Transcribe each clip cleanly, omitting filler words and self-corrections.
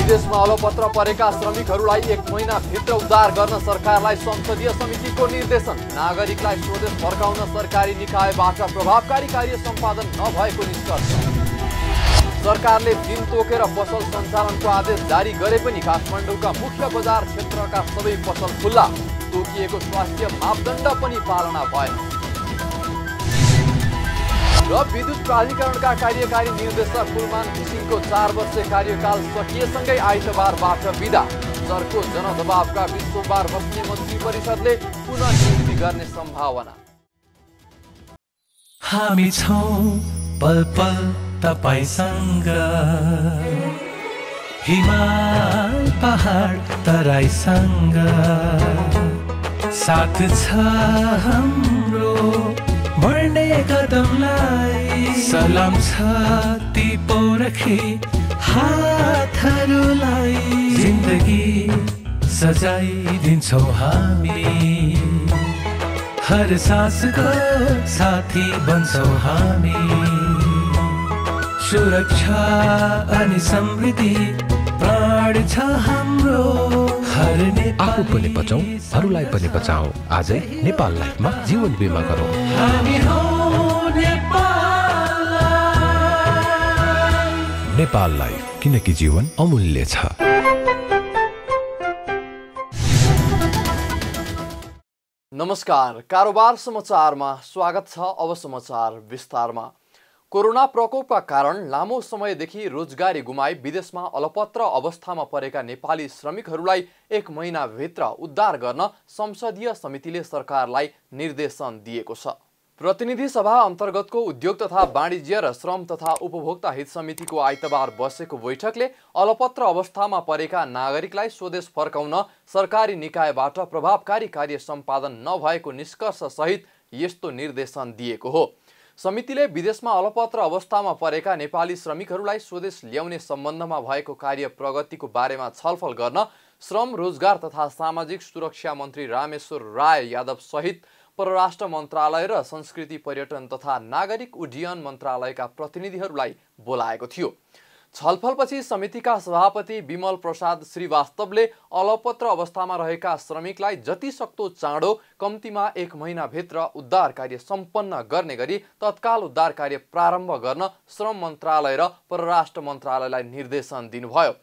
विदेशमा अलपत्र परेका श्रमिकहरूलाई 1 महिनाभित्र उद्धार गर्न सरकारलाई संसदीय समितिको निर्देशन। नागरिकलाई स्वदेश फर्काउन सरकारी निकायबाट प्रभावकारी कार्य सम्पादन नभएको निष्कर्ष। सरकारले दिन तोकेर पसल सञ्चालनको आदेश जारी गरे पनि काठमाडौँका मुख्य बजार क्षेत्रका सबै पसल खुल्ला। तोकिएको स्वास्थ्य मापदण्ड पनि पालना भएन। र विद्युत प्राधिकरणका कार्यकारी निर्देशक कुलमान घिसिङको 4 वर्षे कार्यकाल सकिएसँगै आइतबारबाट बिदा। सरको जनदबावका बीच सोमबार बस्ने मन्त्री परिषदले पुनः नियुक्ति गर्ने सम्भावना। हामी छौं पल पल तपाईसँग, हिमाल पहाड तराईसँग, साथ छ हाम्रो बढ्ने कदमलाई। सलाम छ ती पोरखी हातहरूलाई, जिन्दगी सजाइदिन्छौँ हामी, हर सासको साथी बन्छौँ हामी। सुरक्षा अनि समृद्धि प्राण छ हाम्रो, हर आफू पनि बचाऊ, अरूलाई पनि बचाऊ। आजै नेपाल लाइफमा जीवन बिमा गरौँ। हामी हौ नेपाल लाइफ। नेपाल लाइफ, किनकि जीवन अमूल्य छ। नमस्कार, कारोबार समाचारमा स्वागत छ। अब समाचार विस्तारमा। कोरोना प्रकोपका कारण लामो समयदेखि रोजगारी गुमाई विदेशमा अलपत्र अवस्थामा परेका नेपाली श्रमिकहरूलाई 1 महिनाभित्र उद्धार गर्न संसदीय समितिले सरकारलाई निर्देशन दिएको छ। प्रतिनिधि सभा अन्तर्गतको उद्योग तथा वाणिज्य र श्रम तथा उपभोक्ता हित समितिको आइतबार बसेको बैठकले अलपत्र अवस्थामा परेका नागरिकलाई स्वदेश फर्काउन सरकारी निकायबाट प्रभावकारी कार्य सम्पादन नभएको निष्कर्ष सहित यस्तो निर्देशन दिएको हो। समितिले विदेशमा अलपत्र अवस्थामा परेका नेपाली श्रमिकहरूलाई स्वदेश ल्याउने सम्बन्धमा भएको कार्य प्रगतिको बारेमा छलफल गर्न श्रम, रोजगार तथा सामाजिक सुरक्षा मन्त्री रामेश्वर राय यादव सहित परराष्ट्र मन्त्रालय र संस्कृति पर्यटन तथा नागरिक उड्डयन मन्त्रालयका प्रतिनिधिहरूलाई बोलाएको थियो। छलफलपछि समितिका सभापति विमल प्रसाद श्रीवास्तवले अलपत्र अवस्थामा रहेका श्रमिकलाई जति सक्दो चाँडो कम्तीमा 1 महिनाभित्र उद्धार कार्य सम्पन्न गर्ने गरी तत्काल उद्धार कार्य प्रारम्भ गर्न श्रम मन्त्रालय र परराष्ट्र मन्त्रालयलाई निर्देशन दिनुभयो।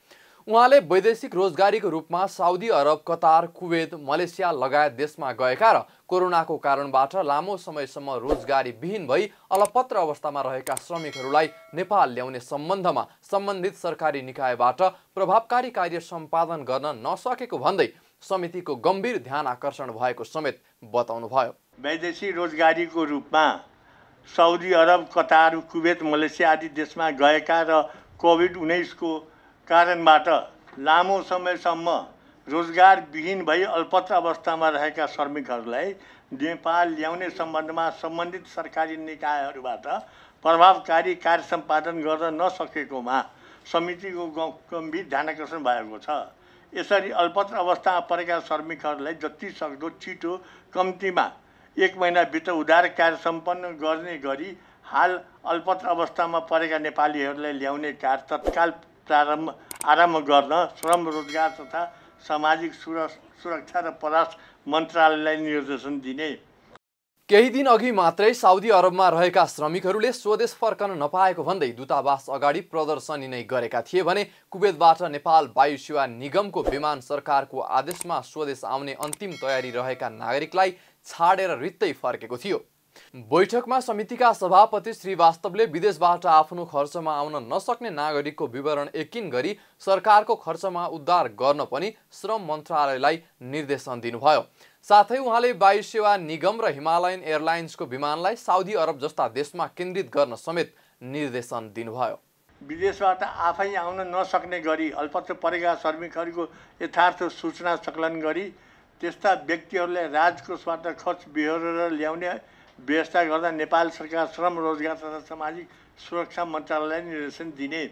उहाँले वैदेशिक रोजगारीको रूपमा Saudi Arab, Qatar, Kuwait, Malaysia लगायत देशमा गएका र कोरोनाको कारणबाट लामो समयसम्म रोजगारी विहीन भई अलपत्र अवस्थामा रहेका श्रमिकहरूलाई नेपाल ल्याउने सम्बन्धमा सम्बन्धित सरकारी निकायबाट प्रभावकारी कार्य सम्पादन गर्न नसकेको भन्दै समितिको गम्भीर ध्यान आकर्षण भएको समेत बताउनुभयो। वैदेशिक रोजगारीको रूपमा Saudi Arab, Qatar, Kuwait, Malaysia आदि देशमा गएका र कोभिड-19 को कारणबाट लामो समयसम्म रोजगार विहीन भई अल्पत्र अवस्थामा रहेका श्रमिकहरूलाई नेपाल ल्याउने सम्बन्धमा सम्बन्धित सरकारी निकायहरूबाट प्रभावकारी कार्य सम्पादन गर्न नसकेकोमा समितिको गम्भीर ध्यानाकर्षण भएको छ। यसरी अल्पत्र अवस्थामा परेका श्रमिकहरूलाई जति सक्दो छिटो कम्तीमा 1 महिनाभित्र उद्धार कार्य सम्पन्न गर्ने गरी हाल अल्पत्र अवस्थामा परेका नेपालीहरूलाई ल्याउने कार्य तत्काल आरम्भ गर्न श्रम, रोजगार तथा सामाजिक सुरक्षा र परराष्ट्र मन्त्रालयलाई निर्देशन दिने। केही दिन अघि मात्रै साउदी अरबमा रहेका श्रमिकहरूले स्वदेश फर्कन नपाएको भन्दै दूतावास अगाडि प्रदर्शनी नै गरेका थिए भने कुवेतबाट नेपाल वायु सेवा निगमको विमान सरकारको आदेशमा स्वदेश आउने अन्तिम तयारी रहेका नागरिकलाई छाडेर रित्तै फर्केको थियो। बैठकमा समितिका सभापति श्रीवास्तवले विदेशबाट आफ्नो खर्चमा आउन नसक्ने नागरिकको विवरण एकिन गरी सरकारको खर्चमा उद्धार गर्न पनि श्रम मन्त्रालयलाई निर्देशन दिनुभयो। साथै उहाँले वायु सेवा निगम र हिमालयन एयरलाइन्सको विमानलाई साउदी अरब जस्ता देशमा केन्द्रित गर्न समेत निर्देशन दिनुभयो। विदेशबाट आफै आउन नसक्ने गरी अल्पत्र परेका श्रमिकहरूको यथार्थ सूचना सङ्कलन गरी त्यस्ता व्यक्तिहरूलाई राजकोषबाट खर्च बेहोरेर ल्याउने व्यवस्था गर्दा नेपाल सरकार श्रम, रोजगार तथा सामाजिक सुरक्षा मन्त्रालयलाई निर्देशन दिने।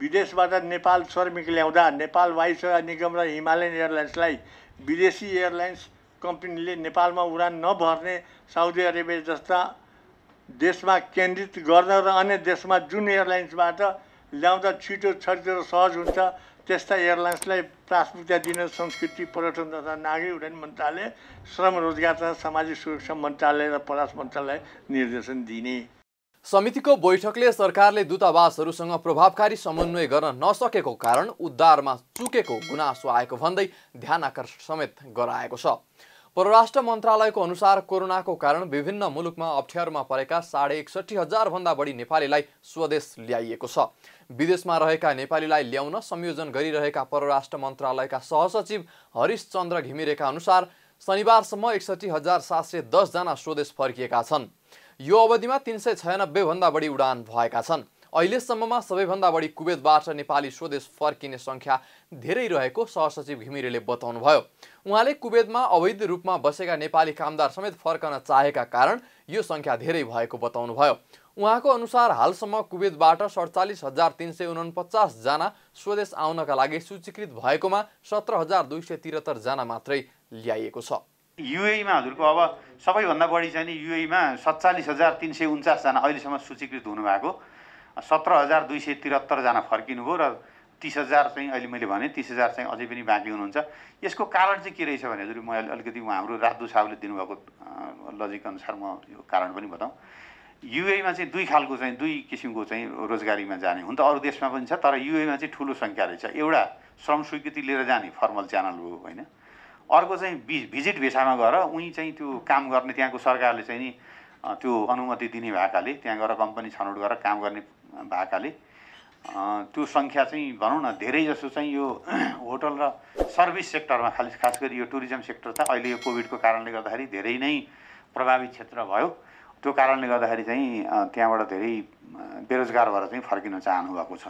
विदेशबाट नेपाल श्रमिक ल्याउँदा नेपाल वायु सेवा निगम र हिमालयन एयरलाइन्सलाई विदेशी एयरलाइन्स कम्पनीले नेपालमा उडान नभर्ने साउदी अरेबिया जस्ता देशमा केन्द्रित गर्न र अन्य देशमा जुन एयरलाइन्सबाट ल्याउँदा छिटो छरितो र सहज हुन्छ। त्यस्ता एयरलाइन्सलाई प्राथमिकता दिन संस्कृति, पर्यटन तथा नागरिक उड्डयन मन्त्रालय, श्रम रोजगार तथा सामाजिक सुरक्षा मन्त्रालय र परराष्ट्र मन्त्रालय निर्देशन दिने। समितिको बैठकले सरकारले दूतावासहरूसँग प्रभावकारी समन्वय गर्न नसकेको कारण उद्धारमा चुकेको गुनासो आएको भन्दै ध्यान आकर्षण समेत गराएको छ। परराष्ट्र मन्त्रालयको अनुसार कोरोनाको कारण विभिन्न मुलुकमा अप्ठ्यारोमा परेका 61,500 भन्दा बढी नेपालीलाई स्वदेश ल्याइएको छ। विदेशमा रहेका नेपालीलाई ल्याउन संयोजन गरिरहेका परराष्ट्र मन्त्रालयका सहसचिव हरिश चन्द्र घिमिरेका अनुसार शनिबारसम्म 61,710 जना स्वदेश फर्किएका छन्। यो अवधिमा 396 भन्दा बढी उडान भएका छन्। अहिलेसम्ममा सबैभन्दा बढी कुवेतबाट नेपाली स्वदेश फर्किने संख्या धेरै रहेको सहसचिव घिमिरेले बताउनुभयो। उहाँले कुवेतमा अवैध रूपमा बसेका नेपाली कामदार समेत फर्कन चाहेका कारण यो संख्या धेरै भएको बताउनुभयो। उहाँको अनुसार हालसम्म कुवेतबाट 47,349 जना स्वदेश आउनका लागि सूचीकृत भएकोमा 17,273 जना मात्रै ल्याइएको छ। युएईमा हजुरको अब सबैभन्दा बढी चाहिँ नि युएईमा 47,349 जना अहिलेसम्म सूचीकृत हुनुभएको, 17,273 जना फर्किनुभयो र 30,000 चाहिँ अहिले मैले भने 30,000 चाहिँ अझै पनि बाँकी हुनुहुन्छ। यसको कारण चाहिँ के रहेछ भने हजुर म अलिकति हाम्रो राजदूत साहबले दिनुभएको लजिक अनुसार म यो कारण पनि बताउँ। युएईमा चाहिँ दुई किसिमको चाहिँ रोजगारीमा जाने हुन त अरू देशमा पनि छ, तर युएईमा चाहिँ ठुलो सङ्ख्या रहेछ। एउटा श्रम स्वीकृति लिएर जाने फर्मल च्यानल हो होइन, अर्को चाहिँ भिजिट भिसामा गएर उहीँ चाहिँ त्यो काम गर्ने, त्यहाँको सरकारले चाहिँ नि त्यो अनुमति दिने भएकाले त्यहाँ गएर कम्पनी छनौट गरेर काम गर्ने भएकाले त्यो सङ्ख्या चाहिँ भनौँ न धेरै जसो चाहिँ यो होटल र सर्भिस सेक्टरमा खास गरी यो टुरिज्म सेक्टर त अहिले यो कोभिडको कारणले गर्दाखेरि धेरै नै प्रभावित क्षेत्र भयो। त्यो कारणले गर्दाखेरि चाहिँ त्यहाँबाट धेरै बेरोजगार भएर चाहिँ फर्किन चाहनु भएको छ।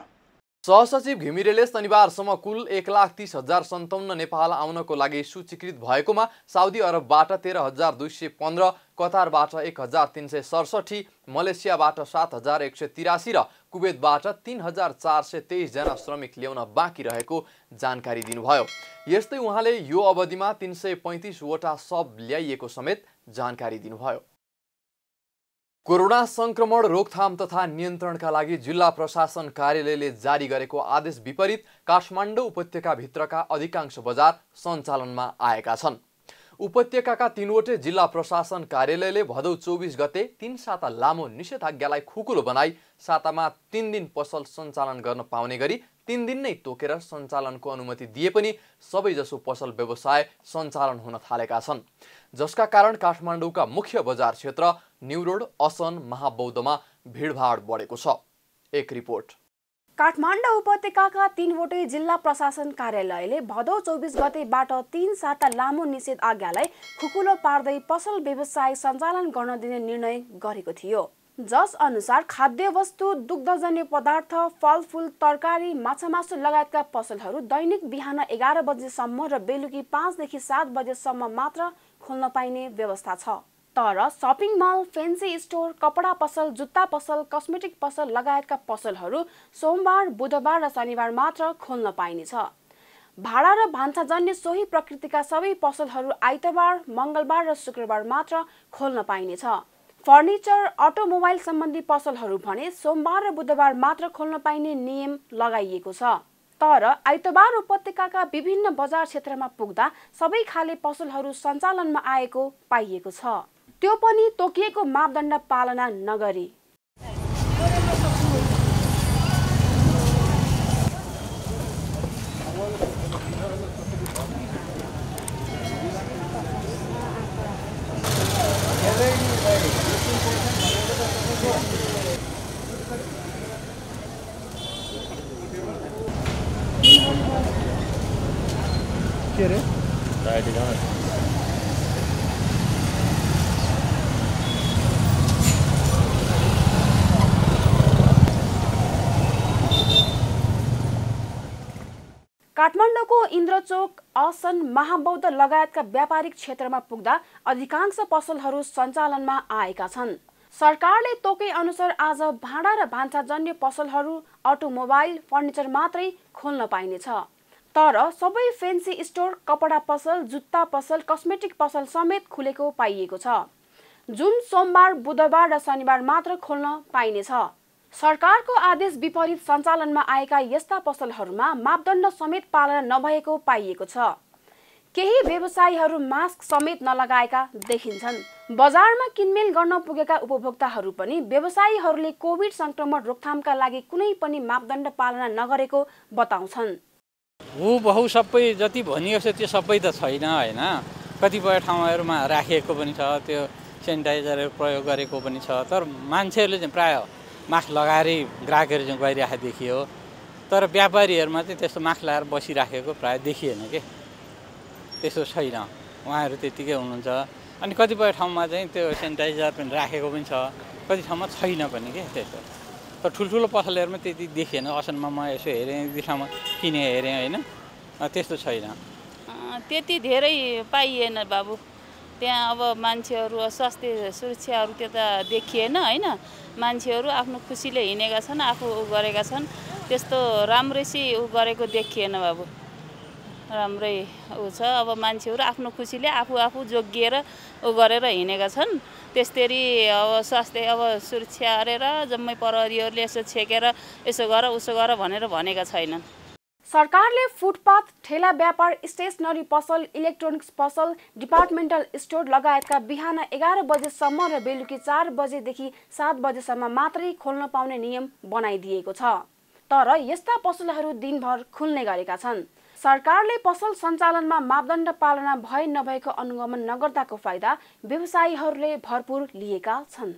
सहसचिव घिमिरेले शनिबारसम्म कुल 1,30,057 नेपाल आउनको लागि सूचीकृत भएकोमा साउदी अरबबाट 13,215, कतारबाट 1,367, मलेसियाबाट 7,183 र कुवेतबाट 3,423 जना श्रमिक ल्याउन बाँकी रहेको जानकारी दिनुभयो। यस्तै उहाँले यो अवधिमा 335 वटा शव ल्याइएको समेत जानकारी दिनुभयो। कोरोना संक्रमण रोकथाम तथा नियन्त्रणका लागि जिल्ला प्रशासन कार्यालयले जारी गरेको आदेश विपरीत काठमाडौँ उपत्यकाभित्रका अधिकांश बजार सञ्चालनमा आएका छन्। उपत्यकाका 3वटै जिल्ला प्रशासन कार्यालयले भदौ 24 गते 3 साता लामो निषेधाज्ञालाई खुकुलो बनाई सातामा 3 दिन पसल सञ्चालन गर्न पाउने गरी 3 दिन नै तोकेर सञ्चालनको अनुमति दिए पनि सबैजसो पसल व्यवसाय सञ्चालन हुन थालेका छन्, जसका कारण काठमाडौँका मुख्य बजार क्षेत्र न्युरोड, असन, महाबौद्धमा भिडभाड बढेको छ। एक रिपोर्ट। काठमाडौँ उपत्यकाका 3वटै जिल्ला प्रशासन कार्यालयले भदौ 24 गतेबाट 3 साता लामो निषेधाज्ञालाई खुकुलो पार्दै पसल व्यवसाय सञ्चालन गर्न दिने निर्णय गरेको थियो, जस अनुसार खाद्य वस्तु, दुग्धजन्य पदार्थ, फलफुल, तरकारी, माछामासु लगायतका पसलहरू दैनिक बिहान 11 बजेसम्म र बेलुकी 5 देखि 7 बजेसम्म मात्र खोल्न पाइने व्यवस्था छ। तर शपिङ मल, फेन्सी स्टोर, कपडा पसल, जुत्ता पसल, कस्मेटिक पसल लगायतका पसलहरू सोमबार, बुधबार र शनिबार मात्र खोल्न पाइनेछ। भाडा र भान्साजन्य सोही प्रकृतिका सबै पसलहरू आइतबार, मङ्गलबार र शुक्रबार मात्र खोल्न पाइनेछ। फर्निचर, अटोमोबाइल सम्बन्धी पसलहरू भने सोमबार र बुधबार मात्र खोल्न पाइने नियम लगाइएको छ। तर आइतबार उपत्यकाका विभिन्न बजार क्षेत्रमा पुग्दा सबै खाले पसलहरू सञ्चालनमा आएको पाइएको छ, त्यो पनि तोकिएको मापदण्ड पालना नगरी। काठमाडौँको इन्द्रचोक, असन, महाबौद्ध लगायतका व्यापारिक क्षेत्रमा पुग्दा अधिकांश पसलहरू सञ्चालनमा आएका छन्। सरकारले तोके अनुसार आज भाडा र भान्साजन्य पसलहरू, अटोमोबाइल, फर्निचर मात्रै खोल्न पाइनेछ। तर सबै फेन्सी स्टोर, कपडा पसल, जुत्ता पसल, कस्मेटिक पसल समेत खुलेको पाइएको छ, जुन सोमबार, बुधबार र शनिबार मात्र खोल्न पाइनेछ। सरकारको आदेश विपरीत सञ्चालनमा आएका यस्ता पसलहरूमा मापदण्ड समेत पालना नभएको पाइएको छ। केही व्यवसायीहरू मास्क समेत नलगाएका देखिन्छन्। बजारमा किनमेल गर्न पुगेका उपभोक्ताहरू पनि व्यवसायीहरूले कोभिड संक्रमण रोकथामका लागि कुनै पनि मापदण्ड पालना नगरेको बताउँछन्। बहु सबै जति भनिएको छ त्यो सबै त छैन हैन। कतिपय ठाउँहरूमा राखिएको पनि छ, त्यो सेनिटाइजरहरू प्रयोग गरेको पनि छ, तर मान्छेहरूले चाहिँ प्राय मास्क लगाएरै ग्राहकहरू चाहिँ गइरहेको देखियो। तर व्यापारीहरूमा चाहिँ त्यस्तो मास्क लगाएर बसिराखेको प्राय देखिएन के, त्यस्तो छैन। उहाँहरू त्यतिकै हुनुहुन्छ। अनि कतिपय ठाउँमा चाहिँ त्यो सेनिटाइजर पनि राखेको पनि छ, कति ठाउँमा छैन पनि के त्यस्तो। तर ठुल्ठुलो पसलहरूमा त्यति देखिएन। असनमा म यसो हेरेँ, दुई ठाउँमा किने हेरेँ होइन, त्यस्तो छैन। त्यति धेरै पाइएन बाबु। त्यहाँ अब मान्छेहरू स्वास्थ्य सुरक्षाहरू त्यता देखिएन होइन। मान्छेहरू आफ्नो खुसीले हिँडेका छन्, आफू गरेका छन्। त्यस्तो राम्रैसी गरेको देखिएन बाबु। राम्रै छ। अब मान्छेहरू आफ्नो खुसीले आफू जोगिएर गरेर हिँडेका छन्। त्यसरी अब स्वास्थ्य अब सुरक्षा गरेर जम्मै प्रहरीहरूले यसो छेकेर यसो गर उसो गर भनेर भनेका छैनन्। सरकारले फुटपाथ, ठेला व्यापार, स्टेसनरी पसल, इलेक्ट्रोनिक्स पसल, डिपार्टमेन्टल स्टोर लगायतका बिहान 11 बजेसम्म र बेलुकी 4 बजेदेखि 7 बजेसम्म मात्रै खोल्न पाउने नियम बनाइदिएको छ। तर यस्ता पसलहरू दिनभर खुल्ने गरेका छन्। सरकारले पसल सञ्चालनमा मापदण्ड पालना भए नभएको अनुगमन नगर्दाको फाइदा व्यवसायीहरूले भरपूर लिएका छन्।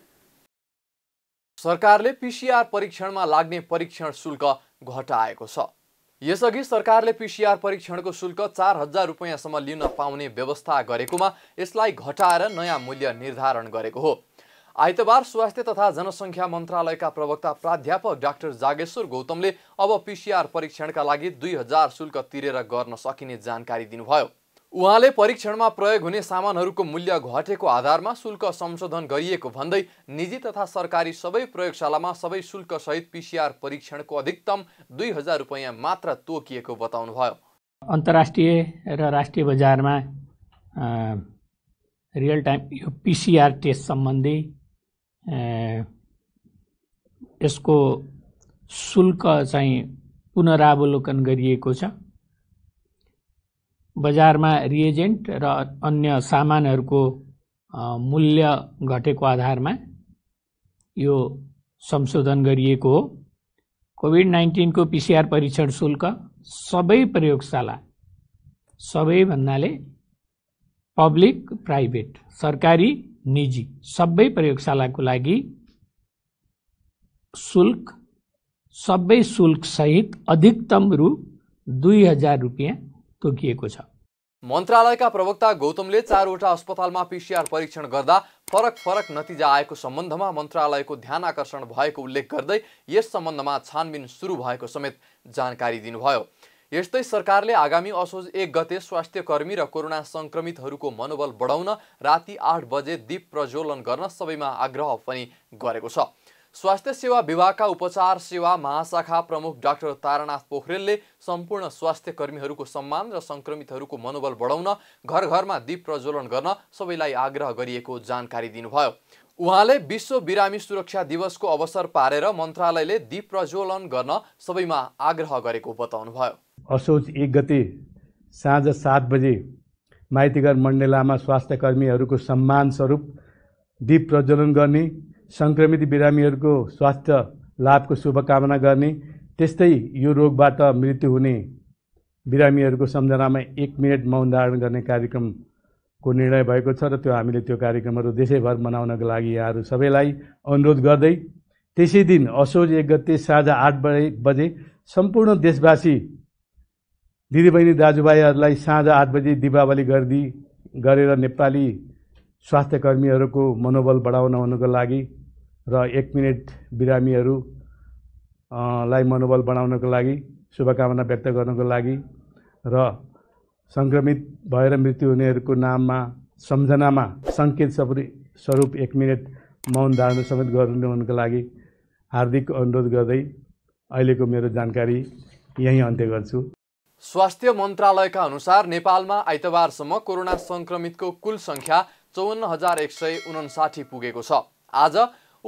सरकारले पीसीआर परीक्षणमा लाग्ने परीक्षण शुल्क घटाएको छ। यसअघि सरकारले पीसीआर परीक्षणको शुल्क 4000 रुपैयाँसम्म लिन पाउने व्यवस्था गरेकोमा यसलाई घटाएर नयाँ मूल्य निर्धारण गरेको हो। आइतबार स्वास्थ्य तथा जनसङ्ख्या मन्त्रालयका प्रवक्ता प्राध्यापक डाक्टर जागेश्वर गौतमले अब पीसीआर परीक्षणका लागि 2000 शुल्क तिरेर गर्न सकिने जानकारी दिनुभयो। उहाँले परीक्षणमा प्रयोग हुने सामानहरूको मूल्य घटेको आधारमा शुल्क संशोधन गरिएको भन्दै निजी तथा सरकारी सबै प्रयोगशालामा सबै शुल्क सहित पीसीआर परीक्षणको अधिकतम 2000 रुपैयाँ मात्र तोकिएको बताउनुभयो। अन्तर्राष्ट्रिय र राष्ट्रिय बजारमा रियल टाइम यो पीसीआर टेस्ट सम्बन्धी यसको शुल्क चाहिँ पुनरावलोकन गरिएको छ। बजारमा रिएजेन्ट र अन्य सामानहरूको मूल्य घटेको आधारमा यो संशोधन गरिएको हो। कोभिड-19 को पीसीआर परीक्षण शुल्क सबै प्रयोगशाला, सबै भन्नाले पब्लिक प्राइभेट, सरकारी निजी सबै प्रयोगशालाको लागि शुल्क सबै शुल्क सहित अधिकतम रु 2000 रुपैयाँ तोकिएको छ। मन्त्रालयका प्रवक्ता गौतमले 4वटा अस्पतालमा पीसीआर परीक्षण गर्दा फरक नतिजा आएको सम्बन्धमा मन्त्रालयको ध्यान आकर्षण भएको उल्लेख गर्दै यस सम्बन्धमा छानबिन सुरु भएको समेत जानकारी दिनुभयो। यस्तै सरकारले आगामी असोज 1 गते स्वास्थ्य कर्मी र कोरोना संक्रमितहरूको मनोबल बढाउन राति 8 बजे दीप प्रज्वलन गर्न सबैमा आग्रह पनि गरेको छ। स्वास्थ्य सेवा विभागका उपचार सेवा महाशाखा प्रमुख डाक्टर तारानाथ पोखरेलले सम्पूर्ण स्वास्थ्य कर्मीहरूको सम्मान र संक्रमितहरूको मनोबल बढाउन घर घरमा दीप प्रज्वलन गर्न सबैलाई आग्रह गरिएको जानकारी दिनुभयो। उहाँले विश्व बिरामी सुरक्षा दिवसको अवसर पारेर मन्त्रालयले दीप प्रज्वलन गर्न सबैमा आग्रह गरेको बताउनुभयो। असोज 1 गते साँझ 7 बजे माइतीघर मण्डेलामा स्वास्थ्य कर्मीहरूको सम्मान स्वरूप दीप प्रज्वलन गर्ने, संक्रमित बिरामीहरूको स्वास्थ्य लाभको शुभकामना गर्ने, त्यस्तै यो रोगबाट मृत्यु हुने बिरामीहरूको सम्झनामा 1 मिनेट मौन धारण गर्ने कार्यक्रमको निर्णय भएको छ र हामीले त्यो कार्यक्रमहरू देशैभर मनाउनको लागि यहाँहरू सबैलाई अनुरोध गर्दै त्यसै दिन असोज 1 गते साँझ 8 बजे सम्पूर्ण देशवासी दिदीबहिनी दाजुभाइहरूलाई साँझ 8 बजे दीपावली गरेर नेपाली स्वास्थ्य कर्मीहरूको मनोबल बढाउनको लागि र 1 मिनेट बिरामीहरूलाई मनोबल बढाउनको लागि शुभकामना व्यक्त गर्नको लागि र संक्रमित भएर मृत्यु हुनेहरूको नाममा सम्झनामा सङ्केत स्वरूप 1 मिनेट मौन धारण समेत गर्नुको लागि हार्दिक अनुरोध गर्दै अहिलेको मेरो जानकारी यही अन्त्य गर्छु। स्वास्थ्य मन्त्रालयका अनुसार नेपालमा आइतबारसम्म कोरोना संक्रमितको कुल संख्या 54159 पुगेको छ। आज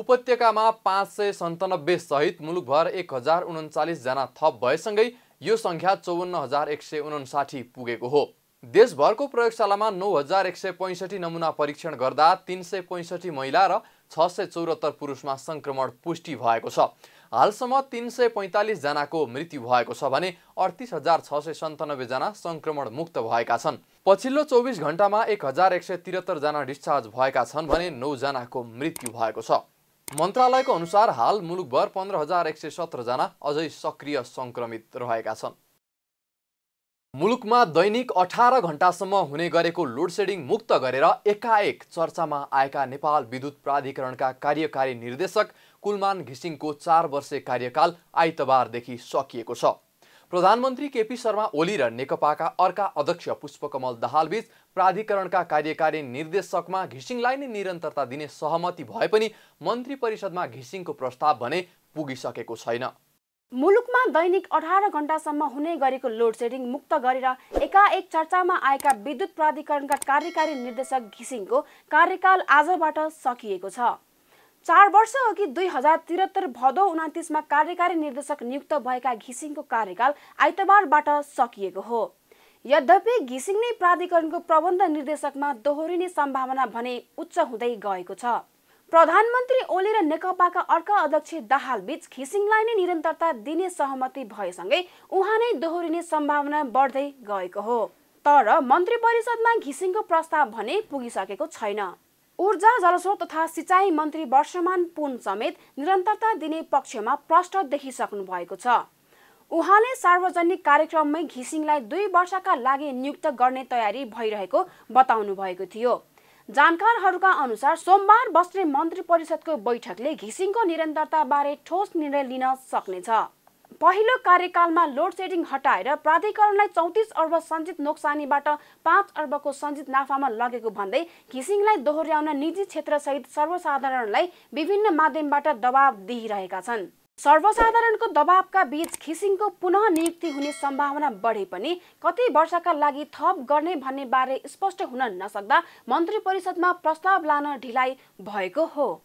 उपत्यकामा 597 सहित मुलुकभर 1039 जना थप भएसँगै यो संख्या 54159 पुगेको हो। देशभरको प्रयोगशालामा 9165 नमुना परीक्षण गर्दा 365 महिला र 674 पुरुषमा संक्रमण पुष्टि भएको छ। हालसम्म 345 जनाको मृत्यु भएको छ भने 38697 जना संक्रमण मुक्त भएका छन्। पछिल्लो 24 घण्टामा 1173 जना डिस्चार्ज भएका छन् भने 9 जनाको मृत्यु भएको छ। मन्त्रालयको अनुसार हाल मुलुकभर 15117 जना अझै सक्रिय संक्रमित रहेका छन्। मुलुकमा दैनिक 18 घण्टासम्म हुने गरेको लोडसेडिङ मुक्त गरेर एकाएक चर्चामा आएका नेपाल विद्युत प्राधिकरणका कार्यकारी निर्देशक कुलमान घिसिङको 4 वर्षे कार्यकाल आइतबारदेखि सकिएको छ। प्रधानमन्त्री केपी शर्मा ओली र नेकपाका अर्का अध्यक्ष पुष्पकमल दाहालबीच प्राधिकरणका कार्यकारी निर्देशकमा घिसिङलाई नै निरन्तरता दिने सहमति भए पनि मन्त्री परिषदमा घिसिङको प्रस्ताव भने पुगिसकेको छैन। मुलुकमा दैनिक 18 घण्टासम्म हुने गरेको लोडसेडिङ मुक्त गरेर एकाएक चर्चामा आएका विद्युत प्राधिकरणका कार्यकारी निर्देशक घिसिङको कार्यकाल आजबाट सकिएको छ। 4 वर्ष अघि 2073 भदौ 29 मा कार्यकारी निर्देशक नियुक्त भएका घिसिङको कार्यकाल आइतबारबाट सकिएको हो। यद्यपि घिसिङ नै प्राधिकरणको प्रबन्ध निर्देशकमा दोहोरिने सम्भावना भने उच्च हुँदै गएको छ। प्रधानमन्त्री ओली र नेकपाका अर्का अध्यक्ष दाहालबीच घिसिङलाई नै निरन्तरता दिने सहमति भएसँगै उहाँ नै दोहोरिने सम्भावना बढ्दै गएको हो। तर मन्त्री परिषदमा घिसिङको प्रस्ताव भने पुगिसकेको छैन। ऊर्जा जलस्रोत तथा सिँचाइ मन्त्री वर्षमान पुन समेत निरन्तरता दिने पक्षमा प्रश्न देखिसक्नु भएको छ। उहाँले सार्वजनिक कार्यक्रममै घिसिङलाई 2 वर्षका लागि नियुक्त गर्ने तयारी भइरहेको बताउनु भएको थियो। जानकारहरूका अनुसार सोमबार बस्ने मन्त्री परिषदको बैठकले घिसिङको निरन्तरता बारे ठोस निर्णय लिन सक्नेछ। पहिलो कार्यकालमा लोडसेडिङ हटाएर प्राधिकरणलाई 34 अर्ब सञ्चित नोक्सानीबाट 5 अर्बको सञ्चित नाफामा लगेको भन्दै घिसिङलाई दोहोर्याउन निजी क्षेत्रसहित सर्वसाधारणलाई विभिन्न माध्यमबाट दबाब दिइरहेका छन्। सर्वसाधारणको दबावका बीच घिसिङको पुनः नियुक्ति हुने सम्भावना बढे पनि कति वर्षका लागि थप गर्ने भन्ने बारे स्पष्ट हुन नसक्दा मन्त्री परिषदमा प्रस्ताव लान ढिलाइ भएको हो।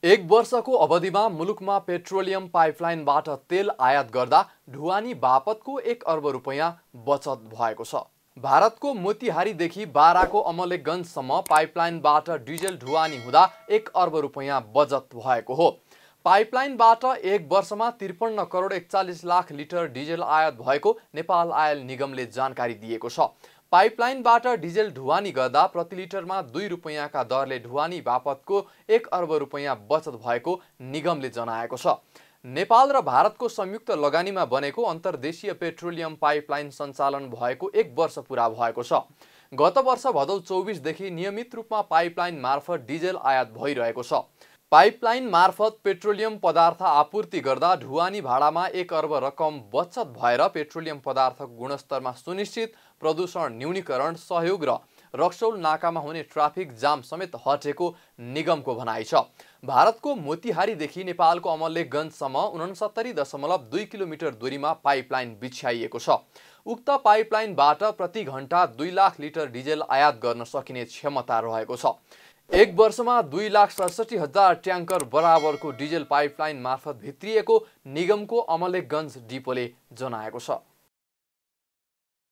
1 वर्षको अवधिमा मुलुकमा पेट्रोलियम पाइपलाइनबाट तेल आयात गर्दा ढुवानी बापतको 1 अर्ब रुपैयाँ बचत भएको छ। भारतको मोतिहारीदेखि बाराको अमलेखगञ्जसम्म पाइपलाइनबाट डिजेल ढुवानी हुँदा 1 अर्ब रुपैयाँ बचत भएको हो। पाइपलाइनबाट 1 वर्षमा 53 करोड 41 लाख लिटर डिजेल आयात भएको नेपाल आयल निगमले जानकारी दिएको छ। पाइपलाइनबाट डिजेल ढुवानी गर्दा प्रति लिटरमा 2 रुपैयाँका दरले ढुवानी बापतको 1 अर्ब रुपैयाँ बचत भएको निगमले जनाएको छ। नेपाल र भारतको संयुक्त लगानीमा बनेको अन्तर्देशीय पेट्रोलियम पाइपलाइन सञ्चालन भएको 1 वर्ष पूरा भएको छ। गत वर्ष भदौ 24 देखि नियमित रूपमा पाइपलाइन मार्फत डिजेल आयात भइरहेको छ। पाइपलाइन मार्फत पेट्रोलियम पदार्थ आपूर्ति गर्दा ढुवानी भाडामा 1 अर्ब रकम बचत भएर पेट्रोलियम पदार्थको गुणस्तरमा सुनिश्चित, प्रदूषण न्यूनीकरण, सहयोग र रक्सौल नाकामा हुने ट्राफिक जाम समेत हटेको निगमको भनाइ छ। भारतको मोतिहारीदेखि नेपालको अमलेखगञ्जसम्म 69.2 किलोमिटर दूरीमा पाइपलाइन बिछ्याइएको छ। उक्त पाइपलाइनबाट प्रति घण्टा 2 लाख लिटर डिजेल आयात गर्न सकिने क्षमता रहेको छ। 1 वर्षमा 2,67,000 ट्याङ्कर बराबरको डिजेल पाइपलाइन मार्फत भित्रिएको निगमको अमलेखगञ्ज डिपोले जनाएको छ।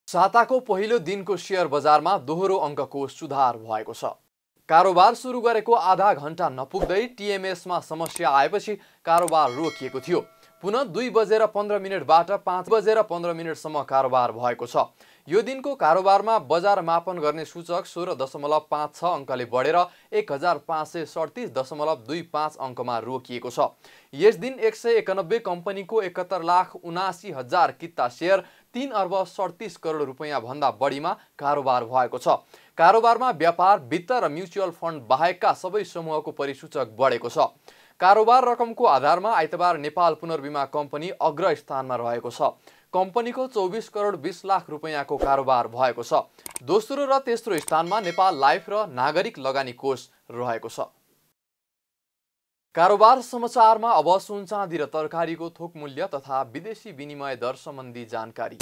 साताको पहिलो दिनको शेयर बजारमा दोहोरो अङ्कको सुधार भएको छ। कारोबार सुरु गरेको आधा घण्टा नपुग्दै टिएमएसमा समस्या आएपछि कारोबार रोकिएको थियो। पुनः 2:15 बाट 5:15 कारोबार भएको छ। यो दिनको कारोबारमा बजार मापन गर्ने सूचक 16.56 अङ्कले बढेर 1537.25 अङ्कमा रोकिएको छ। यस दिन 191 कम्पनीको 71,79,000 किता शेयर 3 अर्ब 37 करोड रुपैयाँ भन्दा बढीमा कारोबार भएको छ। कारोबारमा व्यापार, वित्त र म्युचुअल फन्ड बाहेकका सबै समूहको परिसूचक बढेको छ। कारोबार रकमको आधारमा आइतबार नेपाल पुनर्बिमा कम्पनी अग्र स्थानमा रहेको छ। कम्पनीको 24 करोड 20 लाख रुपैयाँको कारोबार भएको छ। दोस्रो र तेस्रो स्थानमा नेपाल लाइफ र नागरिक लगानी कोष रहेको छ। कारोबार समाचारमा अब सुन चाँदी र तरकारीको थोक मूल्य तथा विदेशी विनिमय दर सम्बन्धी जानकारी।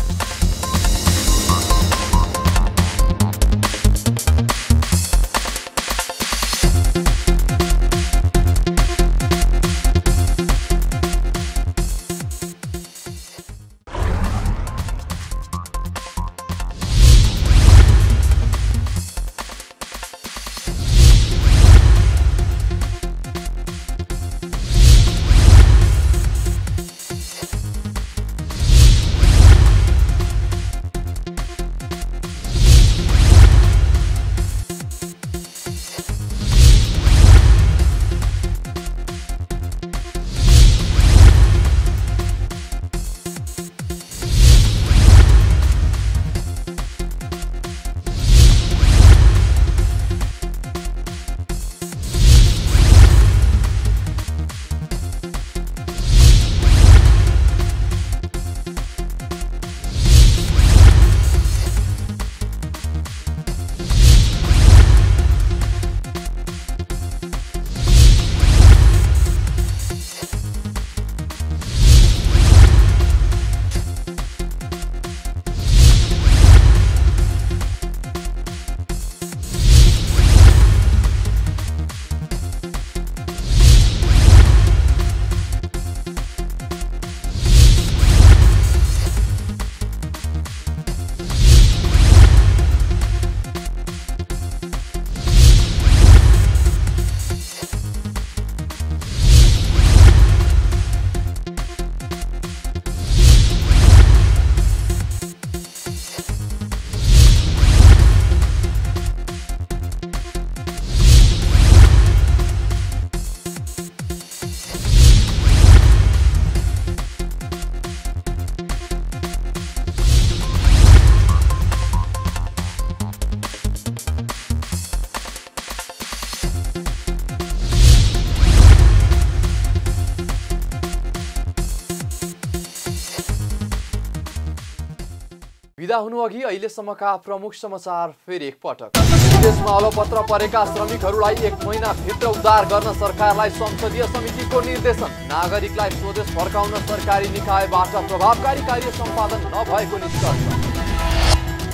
बिदा हुनुअघि अहिलेसम्मका प्रमुख समाचार फेरि एकपटक। विदेशमा अलपत्र परेका श्रमिकहरूलाई 1 महिनाभित्र उद्धार गर्न सरकारलाई संसदीय समितिको निर्देशन। नागरिकलाई स्वदेश फर्काउन सरकारी निकायबाट प्रभावकारी कार्य सम्पादन नभएको निष्कर्ष।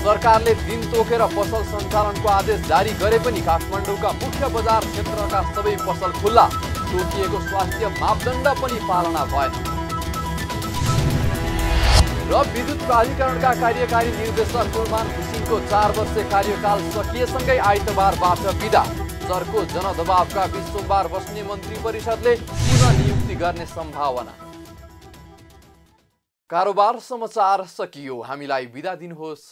सरकारले दिन तोकेर पसल सञ्चालनको आदेश जारी गरे पनि काठमाडौँका मुख्य बजार क्षेत्रका सबै पसल खुल्ला। तोकिएको स्वास्थ्य मापदण्ड पनि पालना भएन। र विद्युत प्राधिकरणका कार्यकारी निर्देशक कुलमान घिसिङको 4 वर्षे कार्यकाल सकिएसँगै आइतबारबाट बिदा। सरको जनदबावका बीच सोमबार बस्ने मन्त्री परिषदले पुनः नियुक्ति गर्ने सम्भावना। कारोबार समाचार सकियो। हामीलाई बिदा दिनुहोस्।